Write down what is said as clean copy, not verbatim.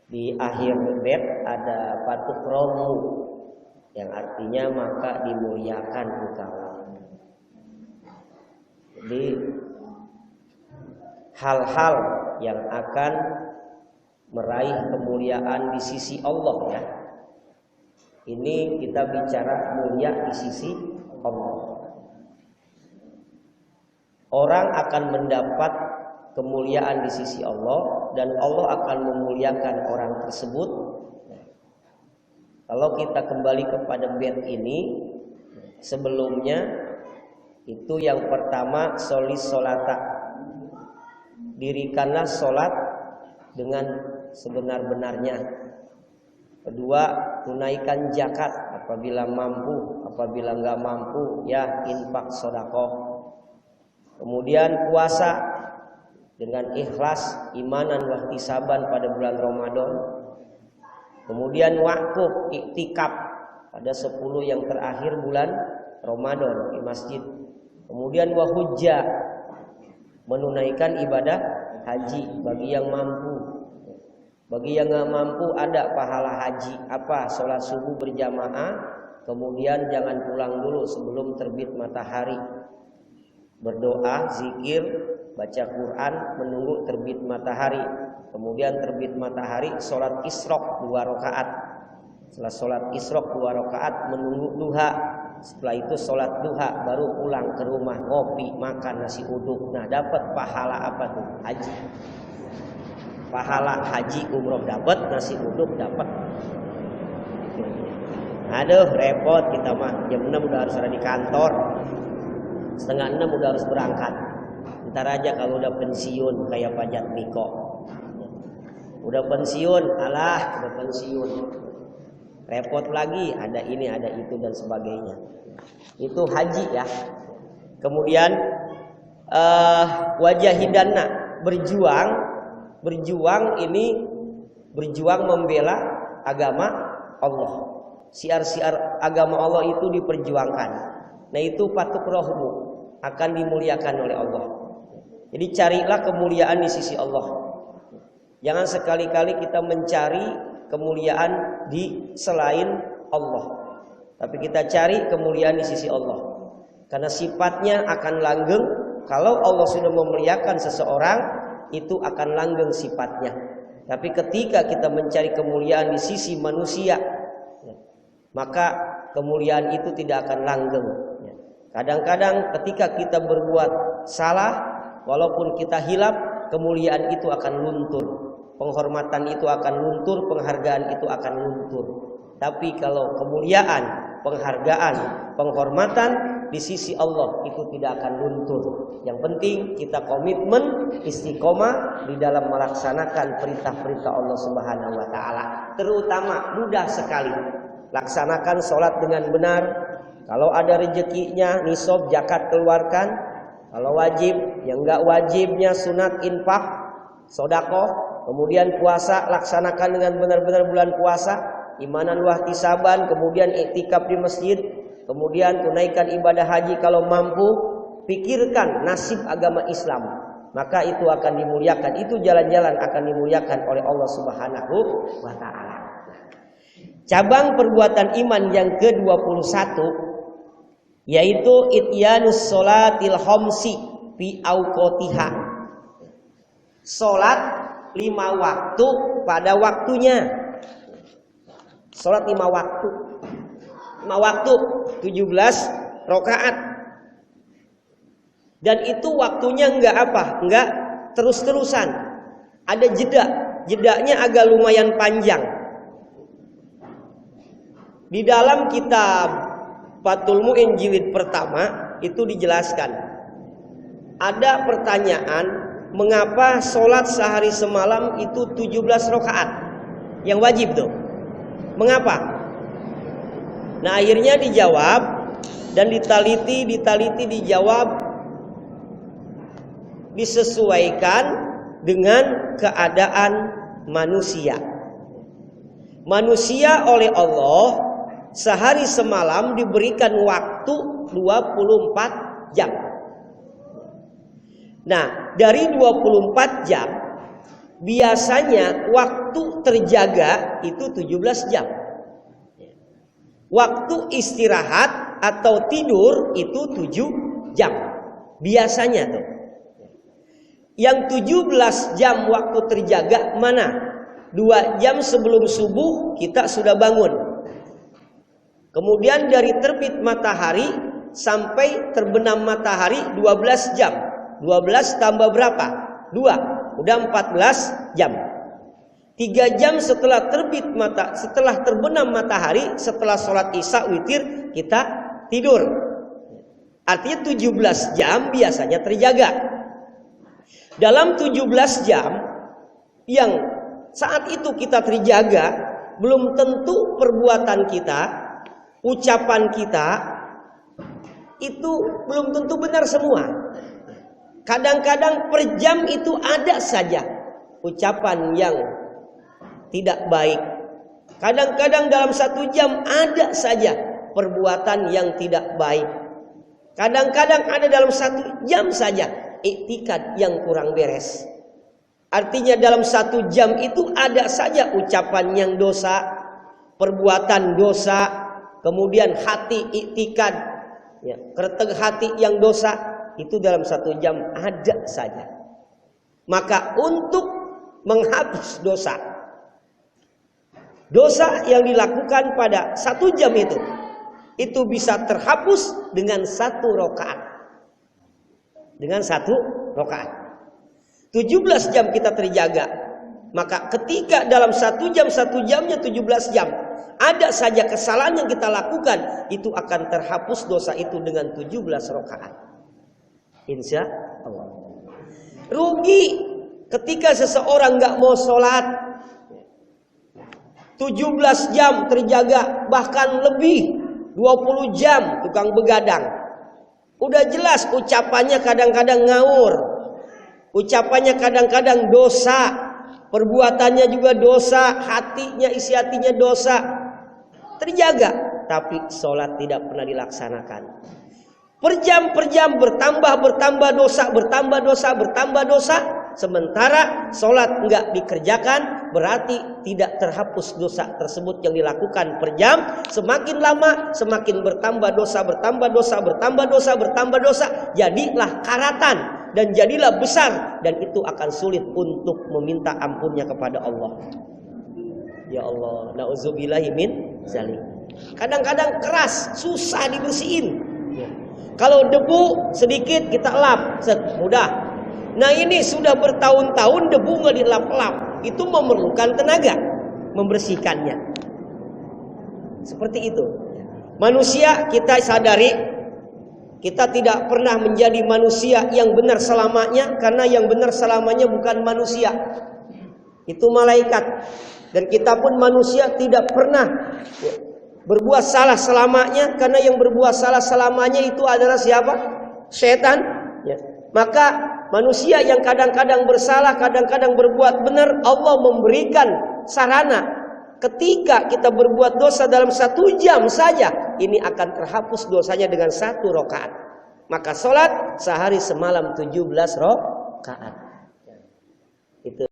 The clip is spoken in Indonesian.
Di akhir bait ada fatukromu, yang artinya maka dimuliakan engkau. Jadi hal-hal yang akan meraih kemuliaan di sisi Allah ya. Ini kita bicara mulia di sisi Allah. Orang akan mendapat kemuliaan di sisi Allah dan Allah akan memuliakan orang tersebut. Kalau kita kembali kepada bait ini, sebelumnya itu yang pertama solis solata, dirikanlah solat dengan sebenar-benarnya. Kedua, tunaikan zakat apabila mampu, apabila nggak mampu ya infak sedekah. Kemudian puasa dengan ikhlas, imanan wahtisaban pada bulan Ramadan. Kemudian waktu iktikaf pada 10 yang terakhir bulan Ramadan di masjid. Kemudian wahujja, menunaikan ibadah haji bagi yang mampu. Bagi yang nggak mampu ada pahala haji apa? Sholat subuh berjamaah. Kemudian jangan pulang dulu sebelum terbit matahari. Berdoa, zikir, baca Quran, menunggu terbit matahari. Kemudian terbit matahari, sholat isyraq 2 rakaat. Setelah sholat isyraq 2 rakaat, menunggu duha. Setelah itu sholat duha, baru pulang ke rumah, ngopi, makan nasi uduk. Nah, dapat pahala apa tuh? Haji. Pahala haji umroh dapat, nasi uduk dapat. Aduh, repot kita mah. Jam 6 udah harus ada di kantor. Setengah 6 udah harus berangkat. Ntar aja kalau udah pensiun kayak Pak Jatmiko. Udah pensiun, alah udah pensiun. Repot lagi, ada ini, ada itu dan sebagainya. Itu haji ya. Kemudian wajahidana, berjuang ini berjuang membela agama Allah. Siar-siar agama Allah itu diperjuangkan. Nah itu patuk rohmu akan dimuliakan oleh Allah. Jadi carilah kemuliaan di sisi Allah. Jangan sekali-kali kita mencari kemuliaan di selain Allah, tapi kita cari kemuliaan di sisi Allah. Karena sifatnya akan langgeng. Kalau Allah sudah memuliakan seseorang, itu akan langgeng sifatnya. Tapi ketika kita mencari kemuliaan di sisi manusia, maka kemuliaan itu tidak akan langgeng. Kadang-kadang ketika kita berbuat salah, walaupun kita hilaf, kemuliaan itu akan luntur, penghormatan itu akan luntur, penghargaan itu akan luntur. Tapi kalau kemuliaan, penghargaan, penghormatan di sisi Allah itu tidak akan luntur. Yang penting kita komitmen, istiqomah di dalam melaksanakan perintah-perintah Allah Subhanahu wa taala. Terutama mudah sekali. Laksanakan sholat dengan benar. Kalau ada rezekinya, nisab zakat keluarkan. Kalau wajib, yang enggak wajibnya sunat infak, sedekah. Kemudian puasa, laksanakan dengan benar-benar bulan puasa. Imanan wahtisaban, kemudian iktikaf di masjid. Kemudian tunaikan ibadah haji kalau mampu. Pikirkan nasib agama Islam, maka itu akan dimuliakan. Itu jalan-jalan akan dimuliakan oleh Allah Subhanahu wa taala. Cabang perbuatan iman yang ke-21 yaitu ityanus sholatil khamsi fi awqatiha. Salat 5 waktu pada waktunya. Salat 5 waktu. 5 waktu 17 rakaat. Dan itu waktunya enggak apa? Enggak terus-terusan. Ada jeda. Jedanya agak lumayan panjang. Di dalam kitab Fathul Mu'in jilid pertama itu dijelaskan. Ada pertanyaan, mengapa sholat sehari semalam itu 17 rakaat yang wajib tuh? Mengapa? Nah akhirnya dijawab dan ditaliti dijawab, disesuaikan dengan keadaan manusia. Manusia oleh Allah sehari semalam diberikan waktu 24 jam. Nah, dari 24 jam Biasanya waktu terjaga itu 17 jam. Waktu istirahat atau tidur itu 7 jam. Biasanya tuh. Yang 17 jam waktu terjaga mana? 2 jam sebelum subuh kita sudah bangun. Kemudian dari terbit matahari sampai terbenam matahari 12 jam. 12 tambah berapa? 2. Udah 14 jam. 3 jam setelah setelah terbenam matahari, setelah sholat isya witir, kita tidur. Artinya 17 jam biasanya terjaga. Dalam 17 jam yang saat itu kita terjaga, belum tentu perbuatan kita, ucapan kita, itu belum tentu benar semua. Kadang-kadang per jam itu ada saja ucapan yang tidak baik. Kadang-kadang dalam 1 jam ada saja perbuatan yang tidak baik. Kadang-kadang ada dalam 1 jam saja iktikad yang kurang beres. Artinya dalam 1 jam itu ada saja ucapan yang dosa, perbuatan dosa, kemudian hati iktikad, ya, kereteg hati yang dosa, itu dalam 1 jam ada saja. Maka untuk menghapus dosa yang dilakukan pada 1 jam itu bisa terhapus dengan 1 rakaat. Dengan 1 rakaat. 17 jam kita terjaga. Maka ketika dalam 1 jam, 1 jamnya 17 jam, ada saja kesalahan yang kita lakukan, itu akan terhapus dosa itu dengan 17 rakaat. Insya Allah. Rugi ketika seseorang nggak mau sholat 17 jam terjaga, bahkan lebih 20 jam tukang begadang. Udah jelas ucapannya kadang-kadang ngawur, ucapannya kadang-kadang dosa, perbuatannya juga dosa, isi hatinya dosa. Terjaga, tapi sholat tidak pernah dilaksanakan. Per jam bertambah dosa. Sementara sholat enggak dikerjakan, berarti tidak terhapus dosa tersebut yang dilakukan per jam. Semakin lama semakin bertambah dosa. Jadilah karatan dan jadilah besar, dan itu akan sulit untuk meminta ampunnya kepada Allah. Ya Allah, na'udzubillahi min zalik. Kadang-kadang keras, susah dibersihin. Kalau debu sedikit kita lap, mudah. Nah ini sudah bertahun-tahun debu nggak dilap-lap, itu memerlukan tenaga membersihkannya. Seperti itu. Manusia kita sadari, kita tidak pernah menjadi manusia yang benar selamanya, karena yang benar selamanya bukan manusia, itu malaikat. Dan kita pun manusia tidak pernah berbuat salah selamanya, karena yang berbuat salah selamanya itu adalah siapa? Setan. Ya. Maka manusia yang kadang-kadang bersalah, kadang-kadang berbuat benar, Allah memberikan sarana. Ketika kita berbuat dosa dalam 1 jam saja, ini akan terhapus dosanya dengan 1 rakaat. Maka sholat sehari semalam 17 rakaat. Itu.